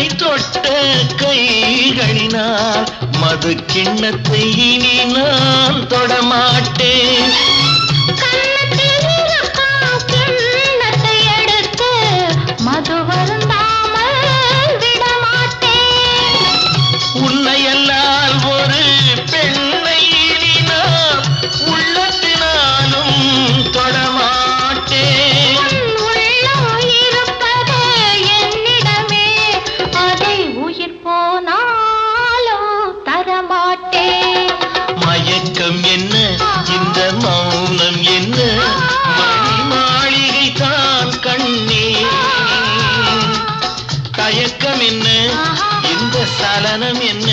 உன்னை தொட்ட கைகளினால் மது கிண்ணத்தை இனி நான் தொடமாட்டேன். மது வருந்தாமல் விடமாட்டேன். உன்னையல்லால் ஒரு பெண்ணை இனி நான் உள்ளத்தினாலும் தொடமாட்டேன். உள்ளம் இருப்பது என்னிடமே, அதை உயிர் போனாலும் தரமாட்டேன். மயக்கம் என்ன, இந்த மௌனம் என்ன, மணி மாளிகை தான் கண்ணே. தயக்கம் என்ன, இந்த சலனம் என்ன,